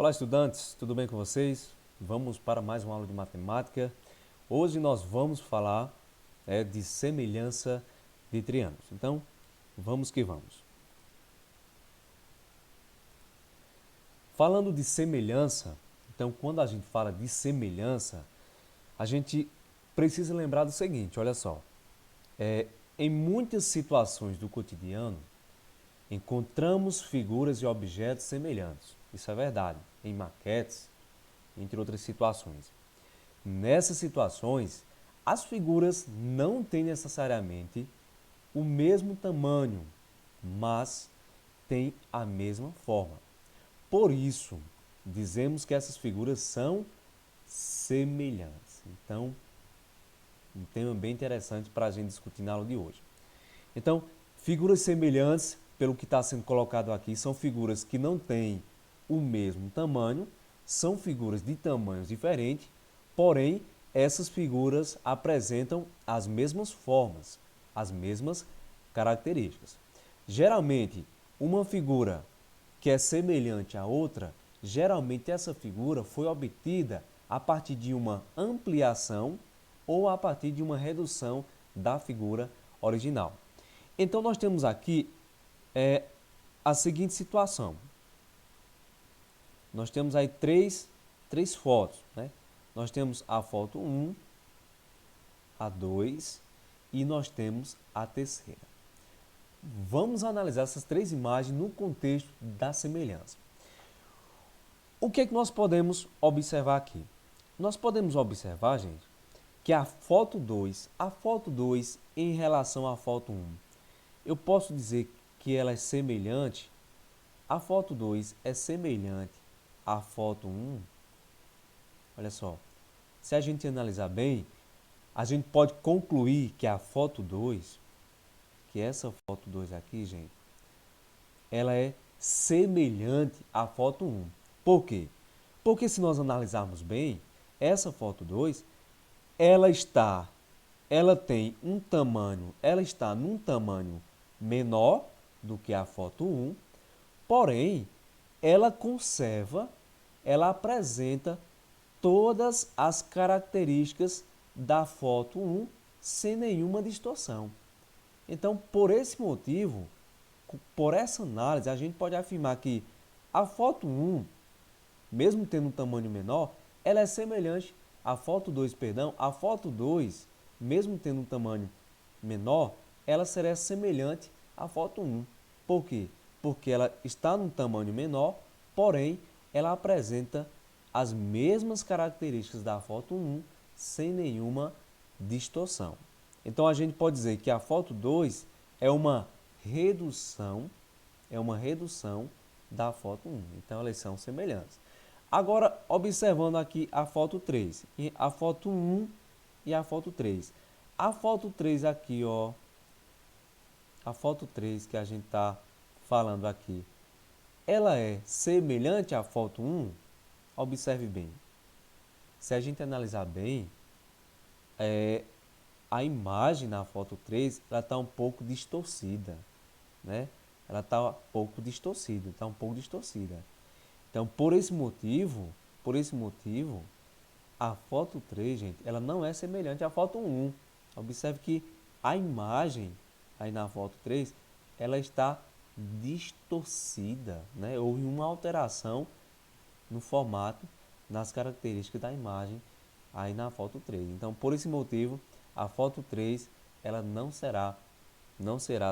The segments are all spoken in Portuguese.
Olá, estudantes, tudo bem com vocês? Vamos para mais uma aula de matemática. Hoje nós vamos falar de semelhança de triângulos. Então, vamos que vamos. Falando de semelhança, então quando a gente fala de semelhança, a gente precisa lembrar do seguinte, olha só. Em muitas situações do cotidiano, encontramos figuras e objetos semelhantes. Isso é verdade, em maquetes, entre outras situações. Nessas situações, as figuras não têm necessariamente o mesmo tamanho, mas têm a mesma forma. Por isso, dizemos que essas figuras são semelhantes. Então, um tema bem interessante para a gente discutir na aula de hoje. Então, figuras semelhantes, pelo que está sendo colocado aqui, são figuras que não têm o mesmo tamanho, são figuras de tamanhos diferentes, porém, essas figuras apresentam as mesmas formas, as mesmas características. Geralmente, uma figura que é semelhante à outra, geralmente essa figura foi obtida a partir de uma ampliação ou a partir de uma redução da figura original. Então, nós temos aqui a seguinte situação. Nós temos aí três fotos, né? Nós temos a foto 1, a 2 e nós temos a terceira. Vamos analisar essas três imagens no contexto da semelhança. O que é que nós podemos observar aqui? Nós podemos observar, gente, que a foto 2 em relação à foto 1, eu posso dizer que ela é semelhante, a foto 2 é semelhante à foto 1. Olha só, se a gente analisar bem, a gente pode concluir que a foto 2, que essa foto 2 aqui, gente, ela é semelhante à foto 1. Por quê? Porque se nós analisarmos bem, essa foto 2, ela tem um tamanho, ela está num tamanho menor do que a foto 1, porém, ela apresenta todas as características da foto 1 sem nenhuma distorção. Então, por esse motivo, por essa análise, a gente pode afirmar que a foto 1, mesmo tendo um tamanho menor, ela é semelhante à foto 2, a foto 2, mesmo tendo um tamanho menor, ela será semelhante à foto 1. Por quê? Porque ela está num tamanho menor, porém, ela apresenta as mesmas características da foto 1 sem nenhuma distorção. Então, a gente pode dizer que a foto 2 é uma redução da foto 1. Então, elas são semelhantes. Agora, observando aqui a foto 3, a foto 1 e a foto 3. A foto 3 aqui, ó, a foto 3 que a gente está falando aqui, ela é semelhante à foto 1? Observe bem. Se a gente analisar bem, a imagem na foto 3 ela está um pouco distorcida, né? Ela está um pouco distorcida, Então, por esse motivo, a foto 3, gente, ela não é semelhante à foto 1. Observe que a imagem aí na foto 3, ela está distorcida, né? Houve uma alteração no formato, nas características da imagem aí na foto 3. Então, por esse motivo, a foto 3 ela não será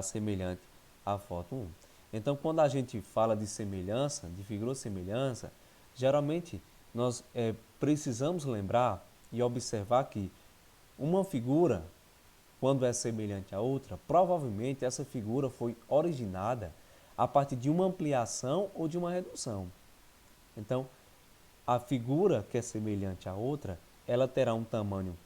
semelhante à foto 1. Então, quando a gente fala de semelhança, de figura semelhança, geralmente nós precisamos lembrar e observar que uma figura, quando é semelhante à outra, provavelmente essa figura foi originada a partir de uma ampliação ou de uma redução. Então, a figura que é semelhante à outra, ela terá um tamanho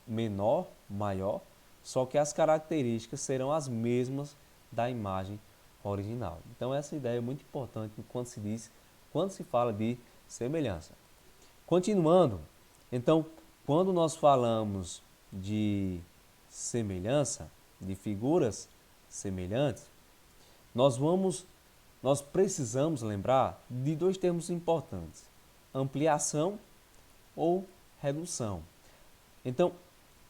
menor, maior, só que as características serão as mesmas da imagem original. Então, essa ideia é muito importante quando se fala de semelhança. Continuando, então, quando nós falamos de semelhança, de figuras semelhantes, nós precisamos lembrar de dois termos importantes. ampliação ou redução. Então,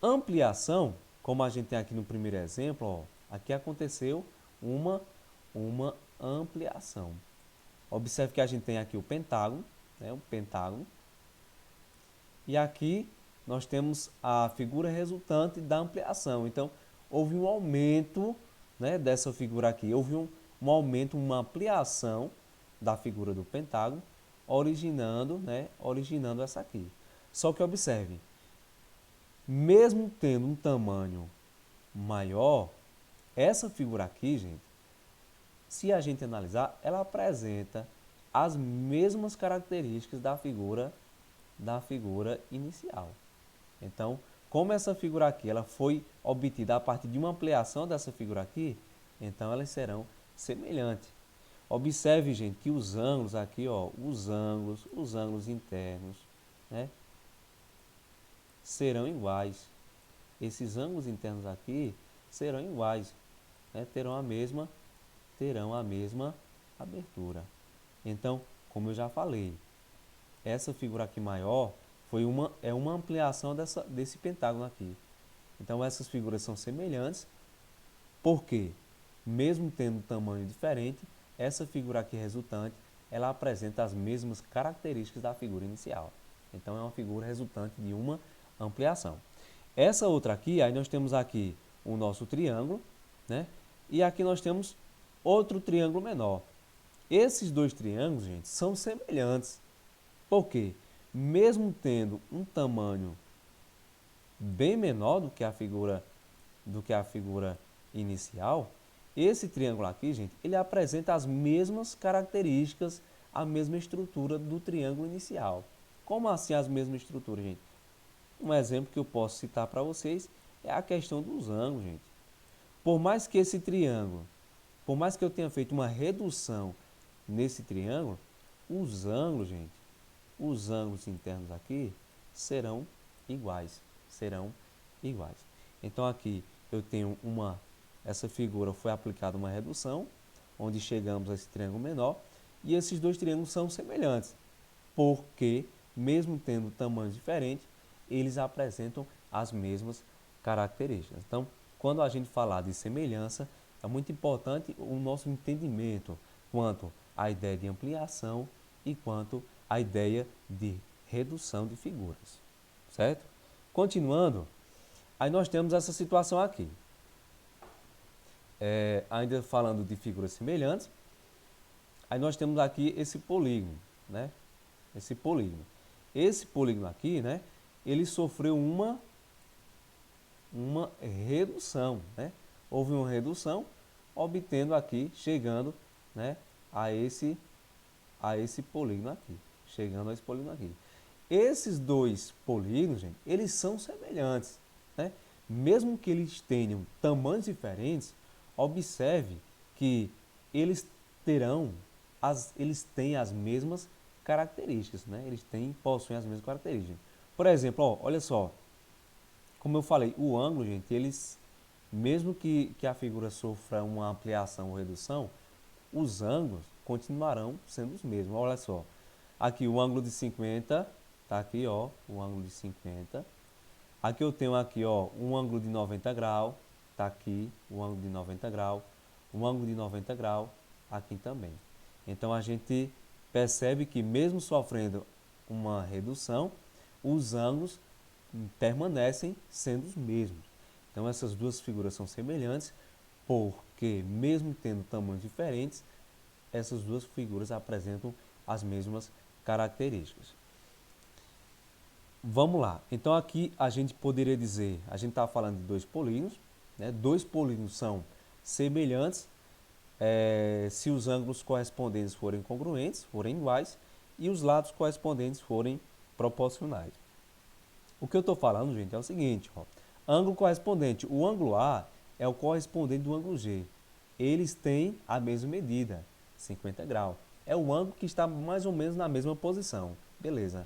ampliação, como a gente tem aqui no primeiro exemplo, ó, aqui aconteceu uma ampliação. Observe que a gente tem aqui o pentágono, né, o pentágono, e aqui nós temos a figura resultante da ampliação. Então, houve um aumento, né, dessa figura aqui, houve um aumento, uma ampliação da figura do pentágono, originando essa aqui. Só que observe, mesmo tendo um tamanho maior, essa figura aqui, gente, se a gente analisar, ela apresenta as mesmas características da figura inicial. Então, como essa figura aqui ela foi obtida a partir de uma ampliação dessa figura aqui, então elas serão semelhantes. Observe, gente, que os ângulos aqui, ó, os ângulos internos, né, serão iguais. Esses ângulos internos aqui serão iguais, né, terão a mesma abertura. Então, como eu já falei, essa figura aqui maior é uma ampliação desse pentágono aqui. Então, essas figuras são semelhantes, porque, mesmo tendo um tamanho diferente, essa figura aqui resultante, ela apresenta as mesmas características da figura inicial. Então, é uma figura resultante de uma ampliação. Essa outra aqui, aí nós temos aqui o nosso triângulo, né? E aqui nós temos outro triângulo menor. Esses dois triângulos, gente, são semelhantes. Por quê? Mesmo tendo um tamanho bem menor do que a figura inicial, esse triângulo aqui, gente, ele apresenta as mesmas características, a mesma estrutura do triângulo inicial. Como assim as mesmas estruturas, gente? Um exemplo que eu posso citar para vocês é a questão dos ângulos, gente. Por mais que esse triângulo, por mais que eu tenha feito uma redução nesse triângulo, os ângulos, gente, os ângulos internos aqui serão iguais, Então aqui eu tenho essa figura foi aplicada uma redução, onde chegamos a esse triângulo menor, e esses dois triângulos são semelhantes, porque mesmo tendo tamanhos diferentes, eles apresentam as mesmas características. Então, quando a gente falar de semelhança, é muito importante o nosso entendimento quanto à ideia de ampliação e quanto à ideia de redução de figuras, certo? Continuando, aí nós temos essa situação aqui. Ainda falando de figuras semelhantes, aí nós temos aqui esse polígono, né? Esse polígono aqui, né? Ele sofreu uma redução, né? Houve uma redução, obtendo aqui, chegando, né, a esse polígono aqui, chegando a esse polígono aqui. Esses dois polígonos, gente, eles são semelhantes, né? Mesmo que eles tenham tamanhos diferentes, observe que eles têm as mesmas características, né? Possuem as mesmas características. Por exemplo, ó, olha só, como eu falei, o ângulo, gente, mesmo que a figura sofra uma ampliação ou redução, os ângulos continuarão sendo os mesmos. Olha só, aqui o ângulo de 50, tá aqui, ó, o ângulo de 50. Aqui eu tenho aqui, ó, um ângulo de 90 graus, tá aqui, o ângulo de 90 graus, um ângulo de 90 graus, aqui também. Então a gente percebe que mesmo sofrendo uma redução, os ângulos permanecem sendo os mesmos. Então essas duas figuras são semelhantes, porque mesmo tendo tamanhos diferentes, essas duas figuras apresentam as mesmas características. Vamos lá. Então aqui a gente poderia dizer, a gente está falando de dois polígonos, né? Dois polígonos são semelhantes se os ângulos correspondentes forem congruentes, forem iguais, e os lados correspondentes forem proporcionais. O que eu estou falando, gente, é o seguinte, ó, ângulo correspondente, o ângulo A é o correspondente do ângulo G. Eles têm a mesma medida, 50 graus. É o ângulo que está mais ou menos na mesma posição. Beleza,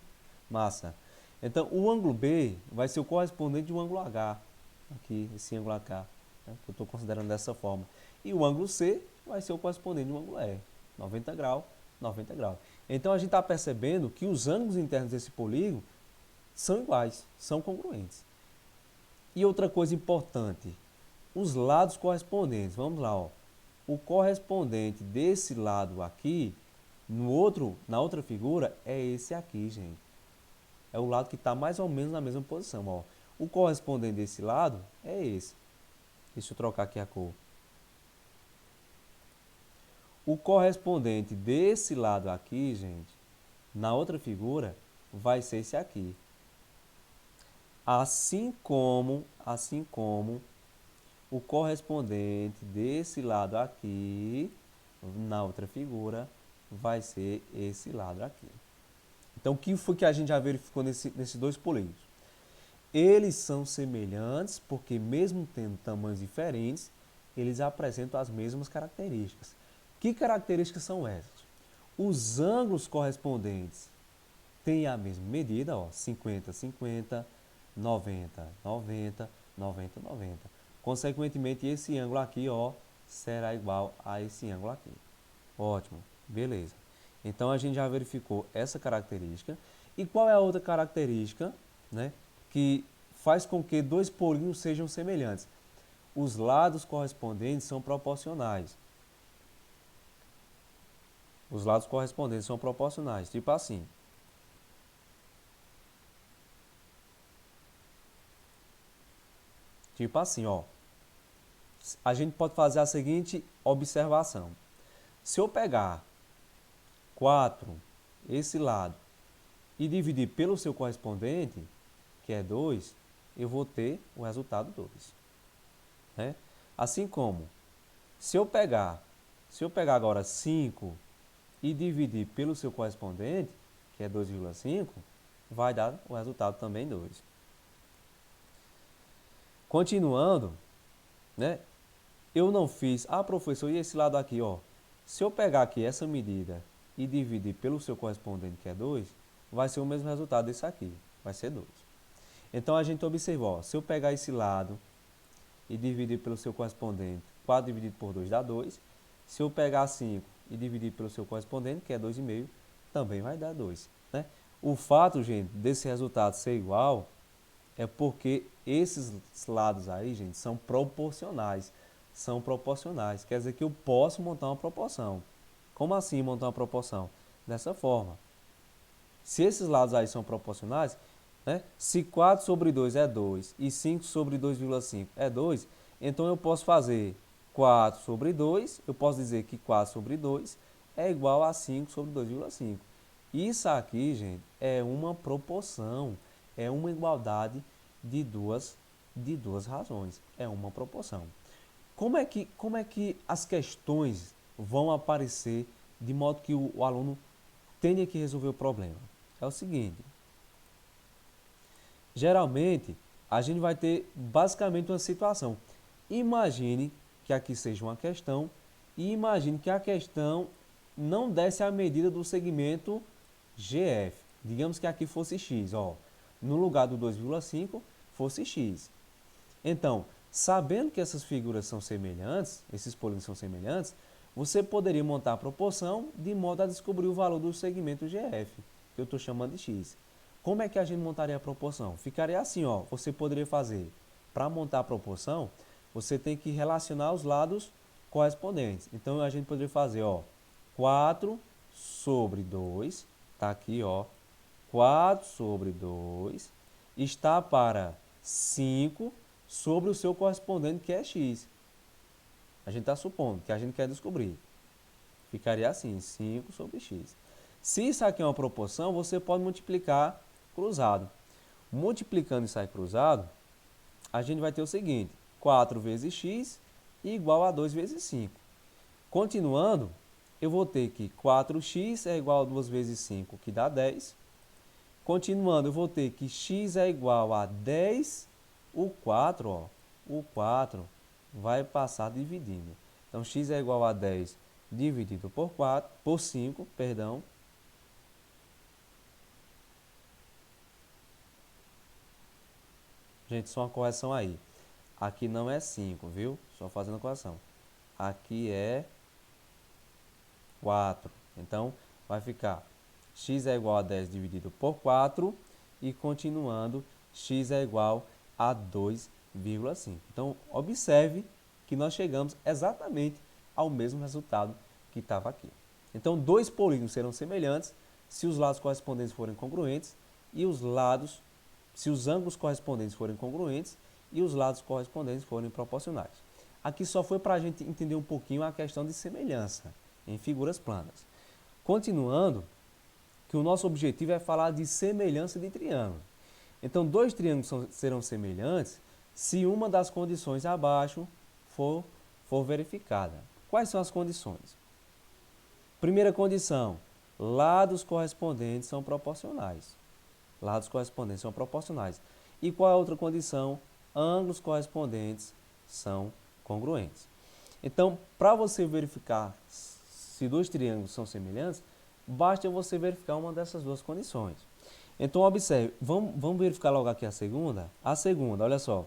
massa. Então, o ângulo B vai ser o correspondente do ângulo H. Aqui, esse ângulo H, né, que eu estou considerando dessa forma. E o ângulo C vai ser o correspondente do ângulo E. 90 graus, 90 graus. Então a gente está percebendo que os ângulos internos desse polígono são iguais, são congruentes. E outra coisa importante, os lados correspondentes. Vamos lá, ó. O correspondente desse lado aqui, na outra figura, é esse aqui, gente. É o lado que está mais ou menos na mesma posição, ó. O correspondente desse lado é esse. Deixa eu trocar aqui a cor. O correspondente desse lado aqui, gente, na outra figura, vai ser esse aqui. Assim como o correspondente desse lado aqui, na outra figura, vai ser esse lado aqui. Então, o que foi que a gente já verificou nesses dois polígonos? Eles são semelhantes porque, mesmo tendo tamanhos diferentes, eles apresentam as mesmas características. Que características são essas? Os ângulos correspondentes têm a mesma medida, ó, 50, 50, 90, 90, 90, 90. Consequentemente, esse ângulo aqui, ó, será igual a esse ângulo aqui. Ótimo, beleza. Então, a gente já verificou essa característica. E qual é a outra característica, né, que faz com que dois polígonos sejam semelhantes? Os lados correspondentes são proporcionais. Os lados correspondentes são proporcionais, tipo assim. Tipo assim, ó. A gente pode fazer a seguinte observação. Se eu pegar 4, esse lado, e dividir pelo seu correspondente, que é 2, eu vou ter o resultado 2. Né? Assim como, se eu pegar agora 5 e dividir pelo seu correspondente, que é 2,5, vai dar o resultado também 2. Continuando, né? Eu não fiz, professor, e esse lado aqui, ó? Se eu pegar aqui essa medida e dividir pelo seu correspondente, que é 2, vai ser o mesmo resultado desse aqui, vai ser 2. Então, a gente observou, ó, se eu pegar esse lado e dividir pelo seu correspondente, 4 dividido por 2 dá 2. Se eu pegar 5 e dividir pelo seu correspondente, que é 2,5, também vai dar 2. Né? O fato, gente, desse resultado ser igual é porque esses lados aí, gente, são proporcionais. São proporcionais. Quer dizer que eu posso montar uma proporção. Como assim montar uma proporção? Dessa forma. Se esses lados aí são proporcionais, né? Se 4 sobre 2 é 2 e 5 sobre 2,5 é 2, então eu posso fazer 4 sobre 2, eu posso dizer que 4 sobre 2 é igual a 5 sobre 2,5. Isso aqui, gente, é uma proporção, é uma igualdade de duas razões, é uma proporção. Como é que as questões vão aparecer de modo que o aluno tenha que resolver o problema? É o seguinte, geralmente a gente vai ter basicamente uma situação. Imagine que aqui seja uma questão e imagine que a questão não desse a medida do segmento GF. Digamos que aqui fosse X, ó. No lugar do 2,5 fosse X. Então, sabendo que essas figuras são semelhantes, esses polígonos são semelhantes, você poderia montar a proporção de modo a descobrir o valor do segmento GF, que eu estou chamando de X. Como é que a gente montaria a proporção? Ficaria assim, ó. Você poderia fazer, para montar a proporção, você tem que relacionar os lados correspondentes. Então, a gente poderia fazer, ó, 4 sobre 2, tá aqui, ó, 4 sobre 2, está para 5 sobre o seu correspondente, que é x. A gente está supondo que a gente quer descobrir. Ficaria assim, 5 sobre x. Se isso aqui é uma proporção, você pode multiplicar cruzado. Multiplicando isso aí cruzado, a gente vai ter o seguinte, 4 vezes x igual a 2 vezes 5. Continuando, eu vou ter que 4x é igual a 2 vezes 5, que dá 10. Continuando, eu vou ter que x é igual a 10, o 4, ó, o 4 vai passar dividindo. Então, x é igual a 10 dividido por 5, perdão. Gente, só uma correção aí. Aqui não é 5, viu? Só fazendo a correção. Aqui é 4. Então, vai ficar x é igual a 10 dividido por 4 e continuando, x é igual a 2,5. Então, observe que nós chegamos exatamente ao mesmo resultado que estava aqui. Então, dois polígonos serão semelhantes se os lados correspondentes forem congruentes e se os ângulos correspondentes forem congruentes e os lados correspondentes forem proporcionais. Aqui só foi para a gente entender um pouquinho a questão de semelhança em figuras planas. Continuando, que o nosso objetivo é falar de semelhança de triângulo. Então, dois triângulos serão semelhantes se uma das condições abaixo for verificada. Quais são as condições? Primeira condição, lados correspondentes são proporcionais. Lados correspondentes são proporcionais. E qual é a outra condição? Ângulos correspondentes são congruentes. Então, para você verificar se dois triângulos são semelhantes, basta você verificar uma dessas duas condições. Então, observe, vamos verificar logo aqui a segunda. A segunda, olha só,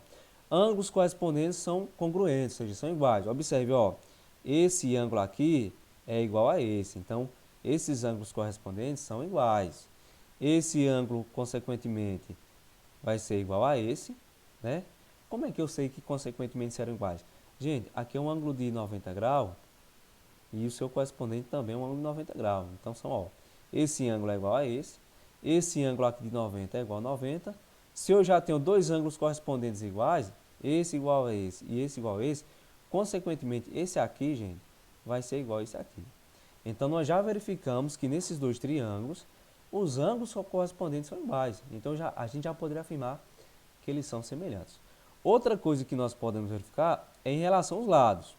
ângulos correspondentes são congruentes, ou seja, são iguais. Observe, ó, esse ângulo aqui é igual a esse, então esses ângulos correspondentes são iguais. Esse ângulo, consequentemente, vai ser igual a esse, né? Como é que eu sei que, consequentemente, serão iguais? Gente, aqui é um ângulo de 90 graus e o seu correspondente também é um ângulo de 90 graus. Então, ó, esse ângulo é igual a esse ângulo aqui de 90 é igual a 90. Se eu já tenho dois ângulos correspondentes iguais, esse igual a esse e esse igual a esse, consequentemente, esse aqui, gente, vai ser igual a esse aqui. Então, nós já verificamos que nesses dois triângulos, os ângulos correspondentes são iguais. Então, a gente já poderia afirmar que eles são semelhantes. Outra coisa que nós podemos verificar é em relação aos lados.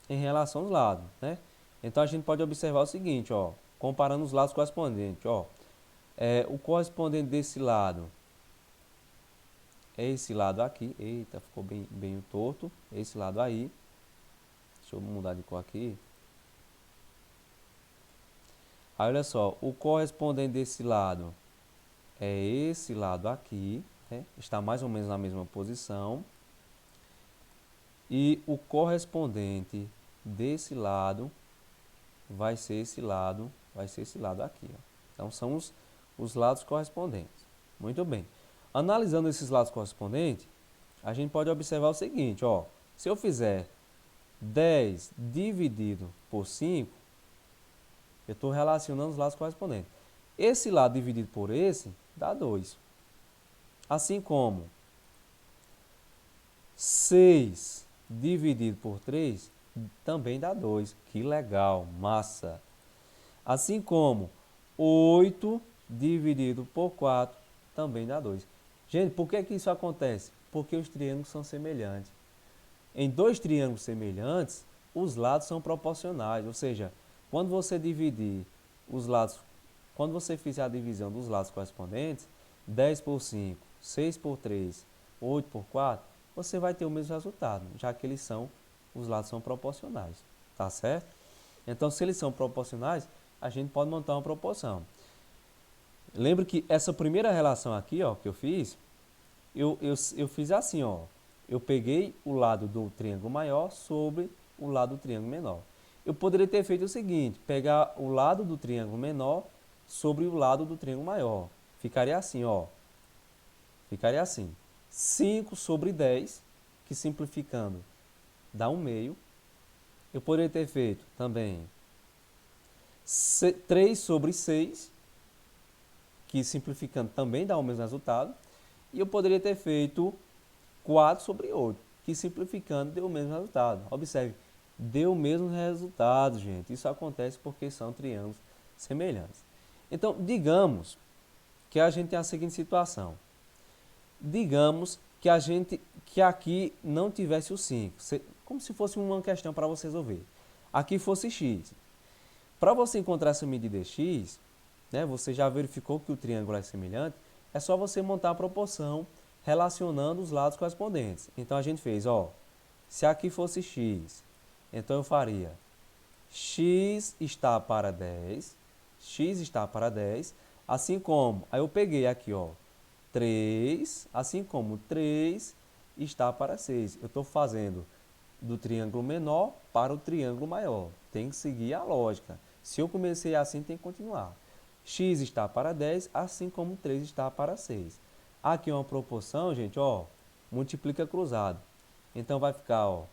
Em relação aos lados, né? Então, a gente pode observar o seguinte, ó, comparando os lados correspondentes, ó. O correspondente desse lado é esse lado aqui. Eita, ficou bem torto. Esse lado aí. Deixa eu mudar de cor aqui. Aí, olha só, o correspondente desse lado é esse lado aqui, né? Está mais ou menos na mesma posição. E o correspondente desse lado vai ser esse lado aqui, ó. Então, são os lados correspondentes. Muito bem. Analisando esses lados correspondentes, a gente pode observar o seguinte, ó. Se eu fizer 10 dividido por 5, eu estou relacionando os lados correspondentes. Esse lado dividido por esse dá 2. Assim como 6 dividido por 3 também dá 2. Que legal, massa. Assim como 8 dividido por 4 também dá 2. Gente, por que isso acontece? Porque os triângulos são semelhantes. Em dois triângulos semelhantes, os lados são proporcionais, ou seja, quando você dividir os lados, quando você fizer a divisão dos lados correspondentes, 10 por 5, 6 por 3, 8 por 4, você vai ter o mesmo resultado, já que os lados são proporcionais, tá certo? Então, se eles são proporcionais, a gente pode montar uma proporção. Lembra que essa primeira relação aqui, ó, que eu fiz, eu fiz assim, ó. Eu peguei o lado do triângulo maior sobre o lado do triângulo menor. Eu poderia ter feito o seguinte, pegar o lado do triângulo menor sobre o lado do triângulo maior. Ficaria assim, ó. Ficaria assim. 5 sobre 10, que simplificando dá 1 meio. Eu poderia ter feito também 3 sobre 6, que simplificando também dá o mesmo resultado. E eu poderia ter feito 4 sobre 8, que simplificando deu o mesmo resultado. Observe, deu o mesmo resultado, gente. Isso acontece porque são triângulos semelhantes. Então, digamos que a gente tem a seguinte situação. Digamos que aqui não tivesse o 5, como se fosse uma questão para você resolver. Aqui fosse x. Para você encontrar essa medida x, né, você já verificou que o triângulo é semelhante, é só você montar a proporção relacionando os lados correspondentes. Então, a gente fez, ó, se aqui fosse x, então eu faria x está para 10, x está para 10, assim como, aí eu peguei aqui, ó, 3, assim como 3 está para 6. Eu estou fazendo do triângulo menor para o triângulo maior. Tem que seguir a lógica. Se eu comecei assim, tem que continuar. x está para 10, assim como 3 está para 6. Aqui é uma proporção, gente, ó, multiplica cruzado. Então, vai ficar, ó,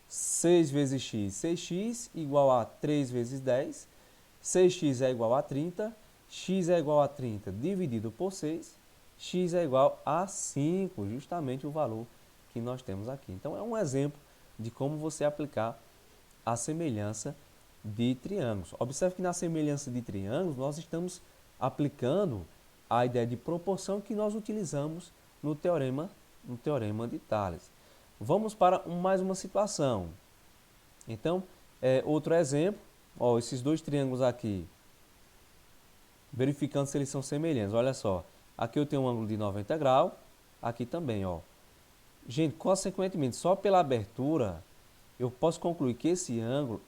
6 vezes x, 6x igual a 3 vezes 10. 6x é igual a 30. X é igual a 30 dividido por 6. X é igual a 5, justamente o valor que nós temos aqui. Então, é um exemplo de como você aplicar a semelhança de triângulos. Observe que na semelhança de triângulos, nós estamos aplicando a ideia de proporção que nós utilizamos no teorema de Tales. Vamos para mais uma situação. Então, outro exemplo, ó, esses dois triângulos aqui, verificando se eles são semelhantes. Olha só, aqui eu tenho um ângulo de 90 graus, aqui também, ó. Gente, consequentemente, só pela abertura, eu posso concluir que esse ângulo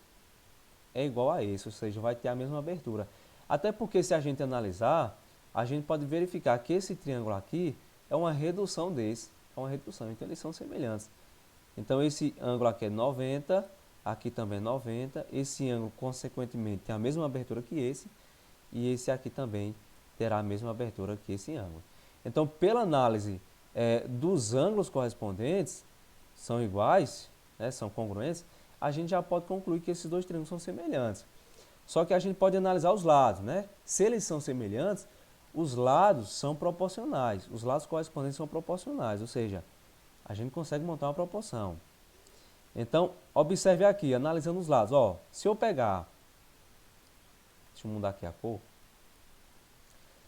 é igual a esse, ou seja, vai ter a mesma abertura. Até porque, se a gente analisar, a gente pode verificar que esse triângulo aqui é uma redução desse, é uma redução, então eles são semelhantes. Então, esse ângulo aqui é 90, aqui também é 90, esse ângulo, consequentemente, tem a mesma abertura que esse, e esse aqui também terá a mesma abertura que esse ângulo. Então, pela análise dos ângulos correspondentes, são iguais, né, são congruentes, a gente já pode concluir que esses dois triângulos são semelhantes. Só que a gente pode analisar os lados, né? Se eles são semelhantes, os lados são proporcionais, os lados correspondentes são proporcionais, ou seja, a gente consegue montar uma proporção. Então, observe aqui, analisando os lados. Ó, se eu pegar, deixa eu mudar aqui a cor.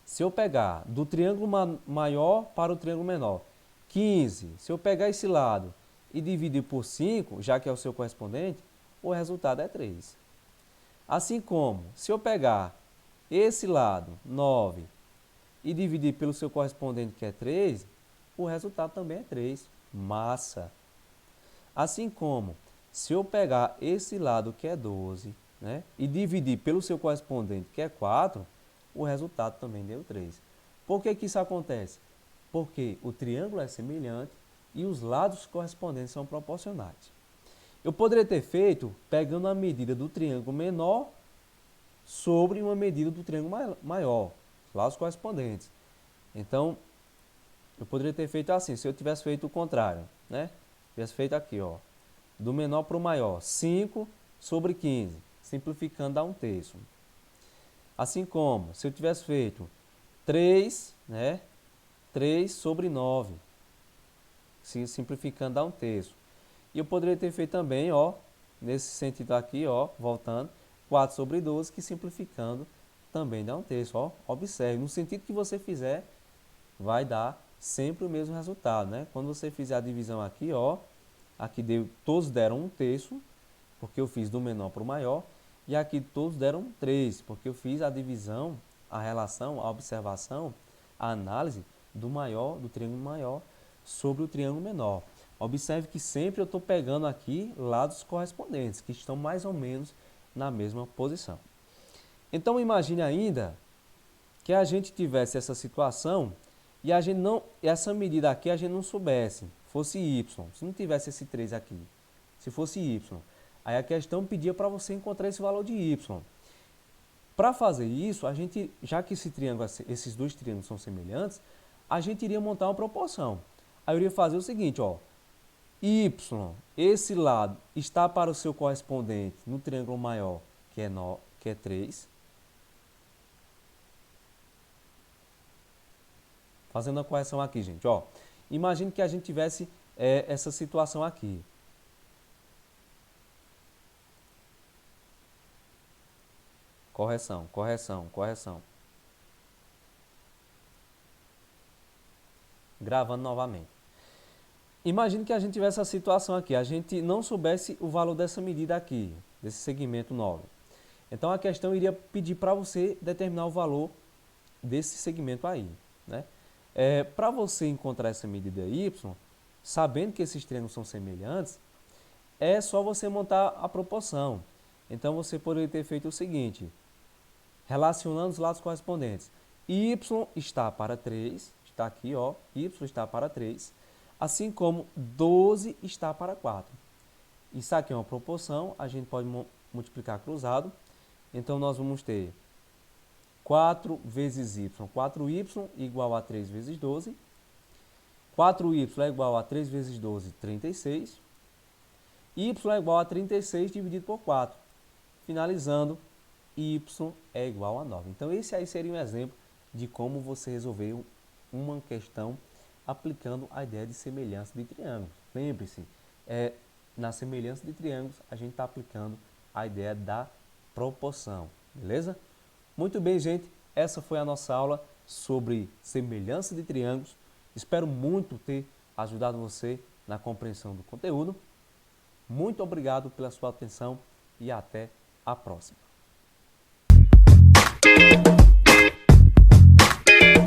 Se eu pegar do triângulo maior para o triângulo menor, 15, se eu pegar esse lado e dividir por 5, já que é o seu correspondente, o resultado é 3. Assim como, se eu pegar esse lado, 9, e dividir pelo seu correspondente, que é 3, o resultado também é 3. Massa. Assim como, se eu pegar esse lado, que é 12, né, e dividir pelo seu correspondente, que é 4, o resultado também deu 3. Por que isso acontece? Porque o triângulo é semelhante e os lados correspondentes são proporcionais. Eu poderia ter feito pegando a medida do triângulo menor sobre uma medida do triângulo maior, lados correspondentes. Então, eu poderia ter feito assim, se eu tivesse feito o contrário, né? Tivesse feito aqui, ó, do menor para o maior, 5 sobre 15, simplificando dá 1/3. Assim como, se eu tivesse feito 3, né? 3 sobre 9, simplificando dá 1/3. E eu poderia ter feito também, ó, nesse sentido aqui, ó, voltando, 4 sobre 12, que simplificando também dá 1/3. Ó, observe, no sentido que você fizer, vai dar sempre o mesmo resultado, né? Quando você fizer a divisão aqui, ó, aqui todos deram 1/3, porque eu fiz do menor para o maior, e aqui todos deram 3, porque eu fiz a divisão, a relação, a observação, a análise do triângulo maior sobre o triângulo menor. Observe que sempre eu estou pegando aqui lados correspondentes, que estão mais ou menos na mesma posição. Então, imagine ainda que a gente tivesse essa situação e essa medida aqui a gente não soubesse, fosse y, se não tivesse esse 3 aqui, se fosse y, aí a questão pedia para você encontrar esse valor de y. Para fazer isso, a gente, já que esses dois triângulos são semelhantes, a gente iria montar uma proporção. Aí eu iria fazer o seguinte, ó, y, esse lado está para o seu correspondente no triângulo maior, que é 3. Fazendo a correção aqui, gente, ó. Imagine que a gente tivesse essa situação aqui. Correção, correção, correção. Gravando novamente. Imagine que a gente tivesse essa situação aqui, a gente não soubesse o valor dessa medida aqui, desse segmento 9. Então, a questão iria pedir para você determinar o valor desse segmento aí, né? Para você encontrar essa medida y, sabendo que esses triângulos são semelhantes, é só você montar a proporção. Então, você poderia ter feito o seguinte, relacionando os lados correspondentes. Y está para 3, está aqui, ó, y está para 3, assim como 12 está para 4. Isso aqui é uma proporção, a gente pode multiplicar cruzado. Então, nós vamos ter 4 vezes y. 4y igual a 3 vezes 12. 4y é igual a 3 vezes 12, 36. Y é igual a 36 dividido por 4. Finalizando, y é igual a 9. Então, esse aí seria um exemplo de como você resolveu uma questão aplicando a ideia de semelhança de triângulos. Lembre-se, na semelhança de triângulos, a gente está aplicando a ideia da proporção, beleza? Muito bem, gente, essa foi a nossa aula sobre semelhança de triângulos. Espero muito ter ajudado você na compreensão do conteúdo. Muito obrigado pela sua atenção e até a próxima.